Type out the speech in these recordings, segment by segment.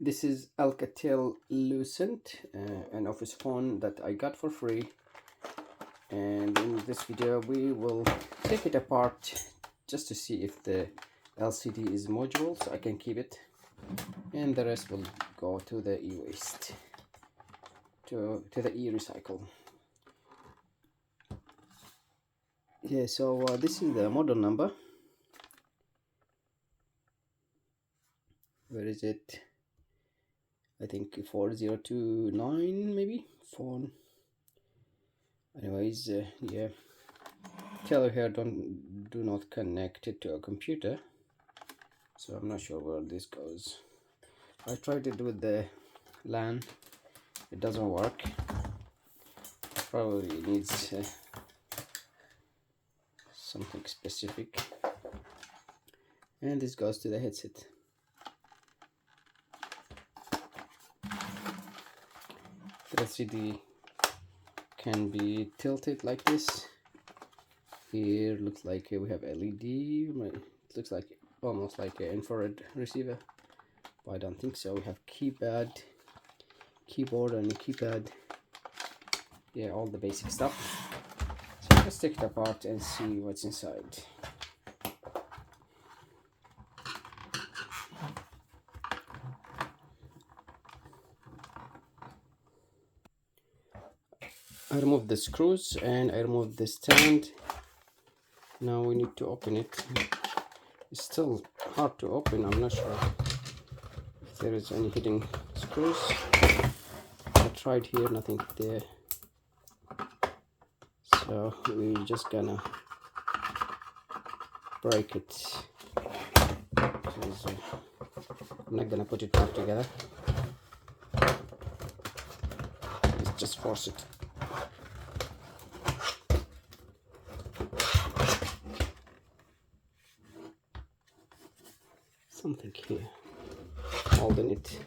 This is Alcatel-Lucent, an office phone that I got for free, and in this video we will take it apart just to see if the LCD is module, so I can keep it, and the rest will go to the e-waste, to the e-recycle. Yeah, so this is the model number. Where is it? I think 4029 maybe phone. Anyways, yeah, tell here do not connect it to a computer, so I'm not sure where this goes. I tried it with the LAN, it doesn't work. Probably needs something specific. And this goes to the headset. The LCD can be tilted like this. Here looks like we have LED. It looks like almost like an infrared receiver, but I don't think so. We have keyboard and keypad. Yeah, all the basic stuff. So let's take it apart and see what's inside. I removed the screws and I removed the stand. Now we need to open it. It's still hard to open. I'm not sure if there is any hidden screws. I tried here, nothing there. So we're just gonna break it. I'm not gonna put it back together. Let's just force it. Something here holding it.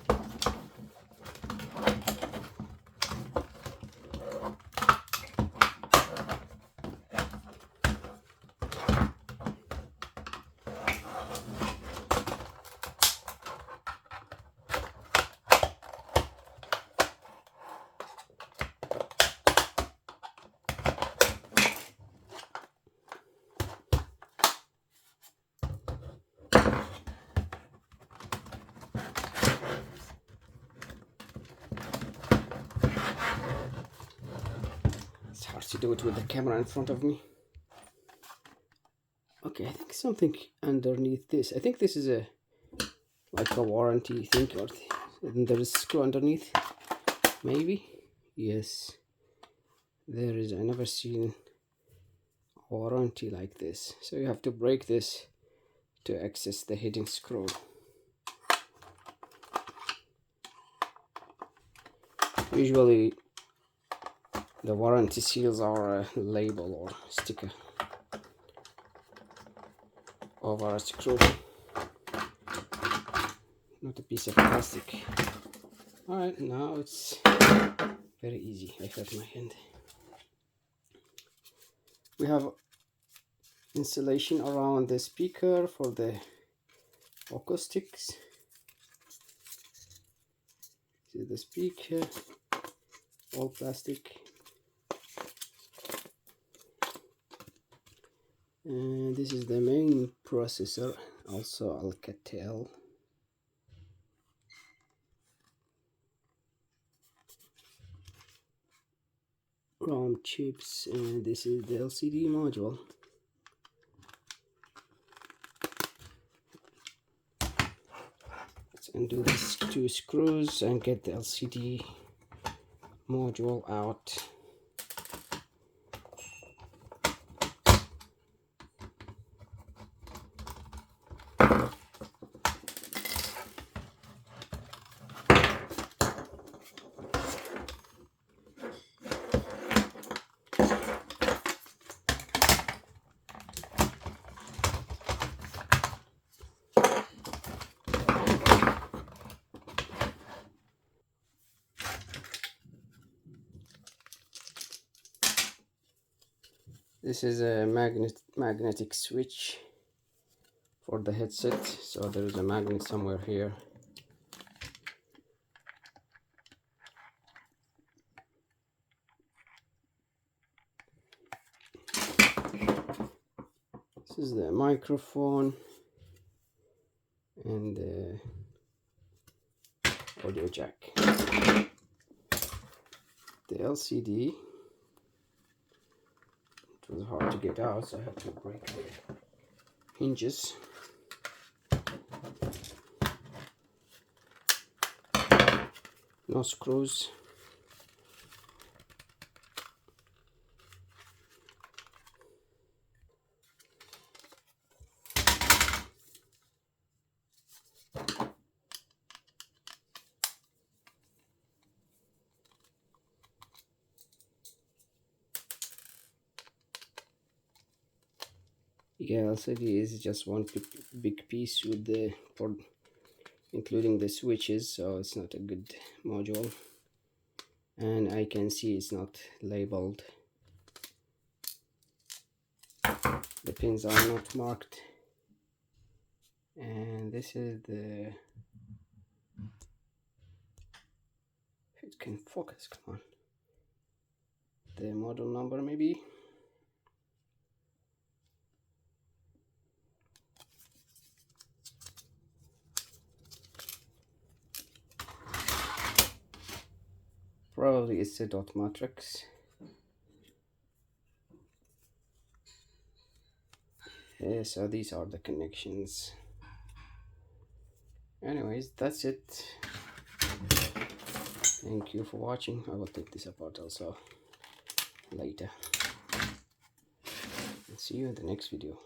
It's hard to do it with the camera in front of me. Okay, I think something underneath this. I think this is like a warranty thing, or there is a screw underneath. Maybe. Yes, there is. I never seen a warranty like this. So you have to break this to access the hidden screw. Usually the warranty seals are a label or sticker over a screw, not a piece of plastic. Alright, now it's very easy. I hurt my hand. We have insulation around the speaker for the acoustics. This is the speaker, all plastic. And this is the main processor, also Alcatel. ROM chips, and this is the LCD module. Let's undo these two screws and get the LCD module out. This is a magnetic switch for the headset, so there is a magnet somewhere here. This is the microphone and the audio jack. The LCD, it was hard to get out, so I had to break the hinges. No screws. Yeah, LCD is just one big piece with the port, including the switches, so it's not a good module. And I can see it's not labeled. The pins are not marked. And this is the, if it can focus, come on, the model number maybe. Probably it's a dot matrix. Yeah, so these are the connections. Anyways, that's it. Thank you for watching. I will take this apart also later. And see you in the next video.